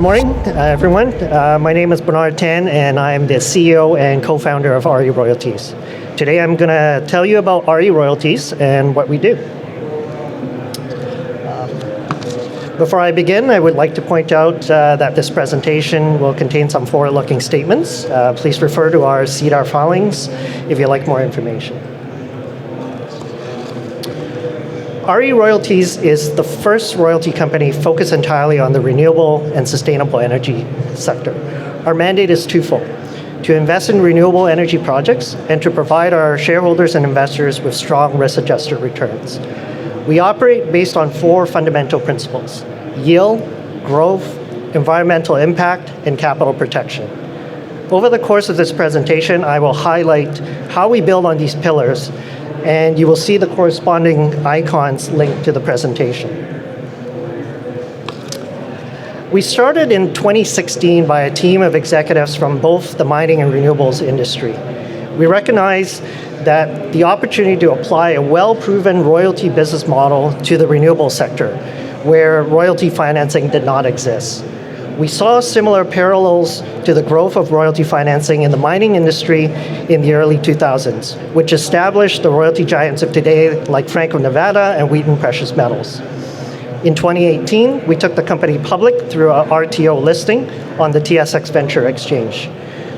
morning, everyone. My name is Bernard Tan, and I'm the CEO and co-founder of RE Royalties. Today, I'm going to tell you about RE Royalties and what we do. Before I begin, I would like to point out that this presentation will contain some forward-looking statements. Please refer to our SEDAR filings if you'd like more information. RE Royalties is the first royalty company focused entirely on the renewable and sustainable energy sector. Our mandate is twofold: to invest in renewable energy projects and to provide our shareholders and investors with strong risk-adjusted returns. We operate based on four fundamental principles: yield, growth, environmental impact, and capital protection. Over the course of this presentation, I will highlight how we build on these pillars, and you will see the corresponding icons linked to the presentation. We started in 2016 by a team of executives from both the mining and renewables industry. We recognize that the opportunity to apply a well-proven royalty business model to the renewable sector, where royalty financing did not exist. We saw similar parallels to the growth of royalty financing in the mining industry in the early 2000s, which established the royalty giants of today like Franco-Nevada and Wheaton Precious Metals. In 2018, we took the company public through our RTO listing on the TSX Venture Exchange.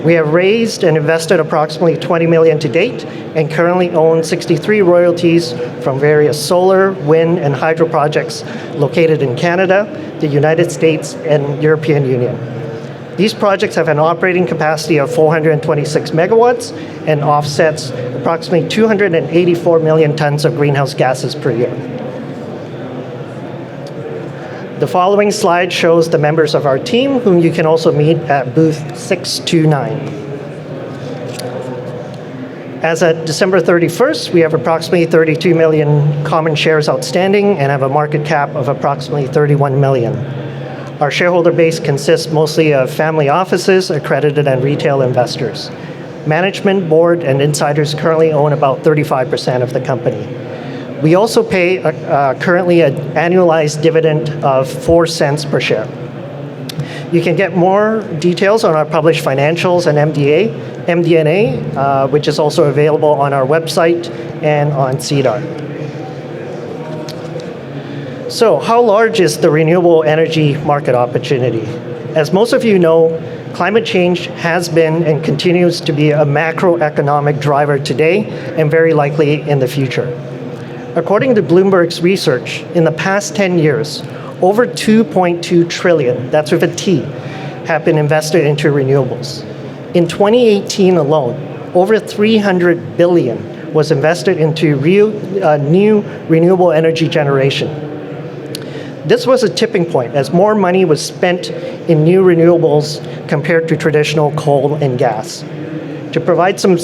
We have raised and invested approximately $20 million to date and currently own 63 royalties from various solar, wind, and hydro projects located in Canada, the United States, and European Union. These projects have an operating capacity of 426 megawatts and offsets approximately 284 million tons of greenhouse gases per year. The following slide shows the members of our team, whom you can also meet at booth 629. As of December 31st, we have approximately 32 million common shares outstanding and have a market cap of approximately 31 million. Our shareholder base consists mostly of family offices, accredited and retail investors. Management, board, and insiders currently own about 35% of the company. We also pay currently an annualized dividend of 4 cents per share. You can get more details on our published financials and MD&A, which is also available on our website and on SEDAR. So, how large is the renewable energy market opportunity? As most of you know, climate change has been and continues to be a macroeconomic driver today and very likely in the future. According to Bloomberg's research, in the past 10 years, over 2.2 trillion, that's with a T, have been invested into renewables. In 2018 alone, over 300 billion was invested into new renewable energy generation. This was a tipping point as more money was spent in new renewables compared to traditional coal and gas. To provide some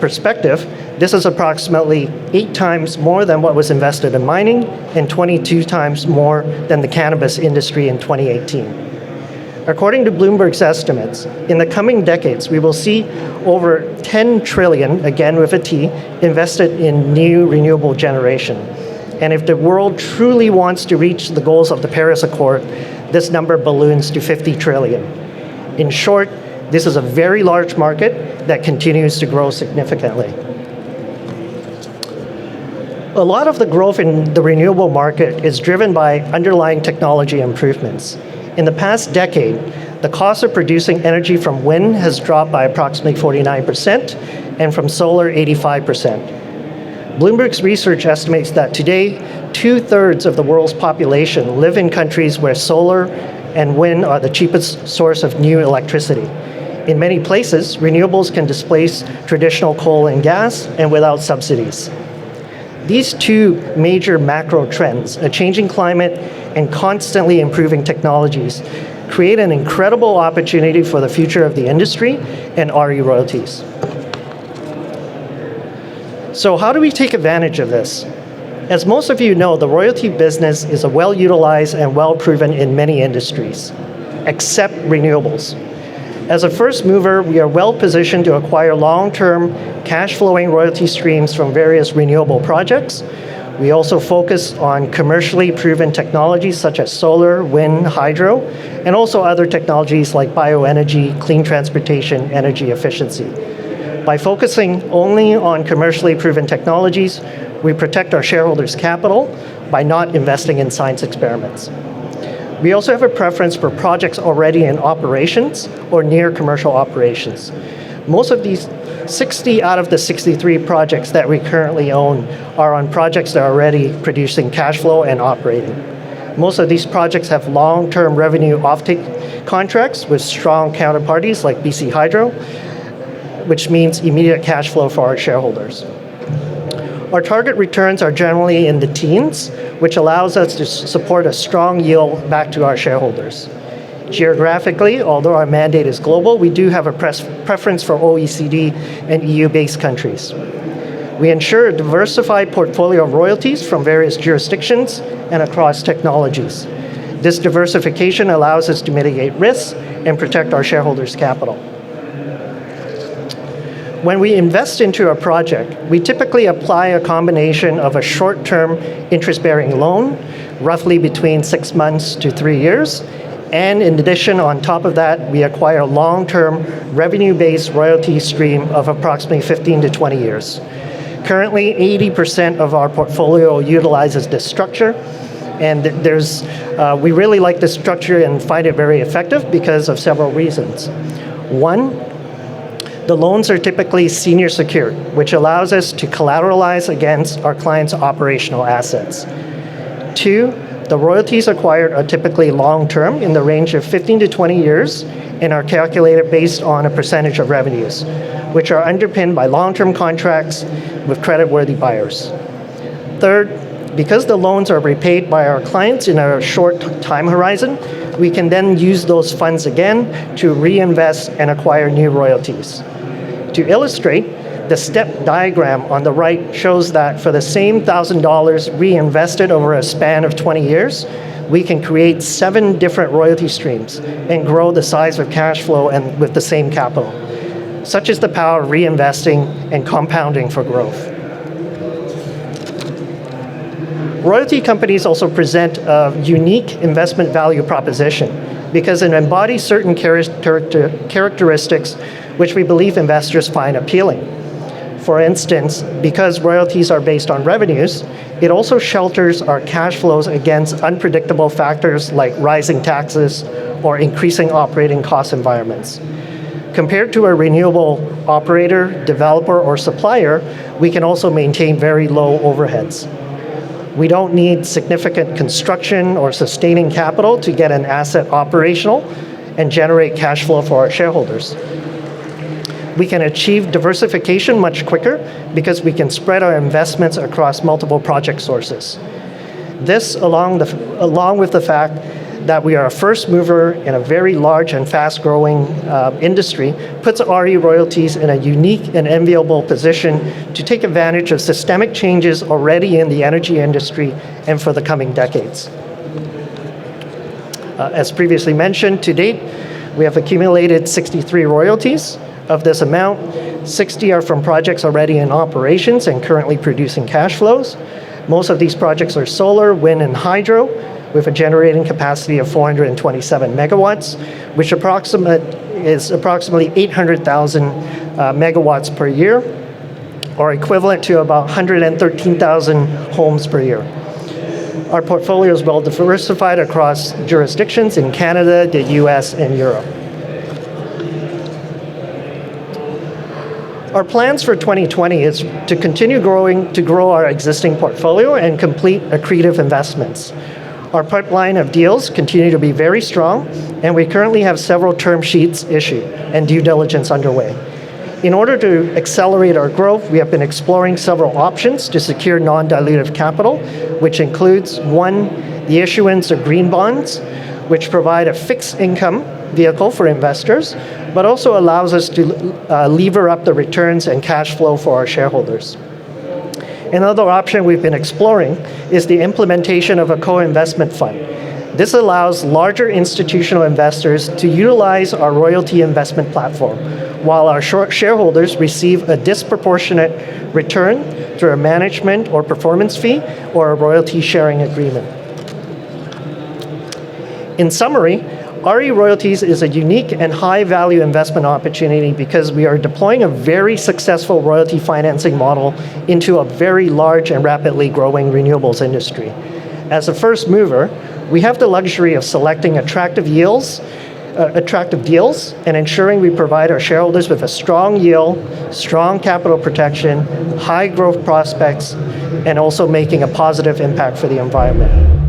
perspective, this is approximately 8 times more than what was invested in mining and 22 times more than the cannabis industry in 2018. According to Bloomberg's estimates, in the coming decades, we will see over 10 trillion, again with a T, invested in new renewable generation. And if the world truly wants to reach the goals of the Paris Accord, this number balloons to 50 trillion. In short, this is a very large market that continues to grow significantly. A lot of the growth in the renewable market is driven by underlying technology improvements. In the past decade, the cost of producing energy from wind has dropped by approximately 49% and from solar 85%. Bloomberg's research estimates that today, 2/3 of the world's population live in countries where solar and wind are the cheapest source of new electricity. In many places, renewables can displace traditional coal and gas and without subsidies. These two major macro trends, a changing climate and constantly improving technologies, create an incredible opportunity for the future of the industry and RE Royalties. So how do we take advantage of this? As most of you know, the royalty business is well-utilized and well-proven in many industries, except renewables. As a first mover, we are well-positioned to acquire long-term cash-flowing royalty streams from various renewable projects. We also focus on commercially proven technologies such as solar, wind, hydro, and also other technologies like bioenergy, clean transportation, energy efficiency. By focusing only on commercially proven technologies, we protect our shareholders' capital by not investing in science experiments. We also have a preference for projects already in operations or near commercial operations. Most of these 60 out of the 63 projects that we currently own are on projects that are already producing cash flow and operating. Most of these projects have long-term revenue offtake contracts with strong counterparties like BC Hydro, which means immediate cash flow for our shareholders. Our target returns are generally in the teens, which allows us to support a strong yield back to our shareholders. Geographically, although our mandate is global, we do have a preference for OECD and EU-based countries. We ensure a diversified portfolio of royalties from various jurisdictions and across technologies. This diversification allows us to mitigate risks and protect our shareholders' capital. When we invest into a project, we typically apply a combination of a short-term interest-bearing loan, roughly between 6 months to 3 years, and in addition, on top of that, we acquire a long-term revenue-based royalty stream of approximately 15 to 20 years. Currently, 80% of our portfolio utilizes this structure, and we really like this structure and find it very effective because of several reasons. One, the loans are typically senior secured, which allows us to collateralize against our clients' operational assets. Two, the royalties acquired are typically long-term in the range of 15 to 20 years and are calculated based on a percentage of revenues, which are underpinned by long-term contracts with creditworthy buyers. Third, because the loans are repaid by our clients in a short time horizon, we can then use those funds again to reinvest and acquire new royalties. To illustrate, the step diagram on the right shows that for the same $1,000 reinvested over a span of 20 years, we can create 7 different royalty streams and grow the size of cash flow and with the same capital. Such is the power of reinvesting and compounding for growth. Royalty companies also present a unique investment value proposition because it embodies certain characteristics which we believe investors find appealing. For instance, because royalties are based on revenues, it also shelters our cash flows against unpredictable factors like rising taxes or increasing operating cost environments. Compared to a renewable operator, developer, or supplier, we can also maintain very low overheads. We don't need significant construction or sustaining capital to get an asset operational and generate cash flow for our shareholders. We can achieve diversification much quicker because we can spread our investments across multiple project sources. This, along with the fact that we are a first mover in a very large and fast-growing industry, puts RE Royalties in a unique and enviable position to take advantage of systemic changes already in the energy industry and for the coming decades. As previously mentioned, to date, we have accumulated 63 royalties. Of this amount, 60 are from projects already in operations and currently producing cash flows. Most of these projects are solar, wind, and hydro, with a generating capacity of 427 megawatts, which is approximately 800,000 megawatts per year, or equivalent to about 113,000 homes per year. Our portfolio is well diversified across jurisdictions in Canada, the US, and Europe. Our plans for 2020 is to continue to grow our existing portfolio and complete accretive investments. Our pipeline of deals continue to be very strong, and we currently have several term sheets issued and due diligence underway. In order to accelerate our growth, we have been exploring several options to secure non-dilutive capital, which includes, 1, the issuance of green bonds, which provide a fixed income vehicle for investors, but also allows us to lever up the returns and cash flow for our shareholders. Another option we've been exploring is the implementation of a co-investment fund. This allows larger institutional investors to utilize our royalty investment platform, while our shareholders receive a disproportionate return through a management or performance fee or a royalty sharing agreement. In summary, RE Royalties is a unique and high-value investment opportunity because we are deploying a very successful royalty financing model into a very large and rapidly growing renewables industry. As a first mover, we have the luxury of selecting attractive deals, and ensuring we provide our shareholders with a strong yield, strong capital protection, high growth prospects, and also making a positive impact for the environment.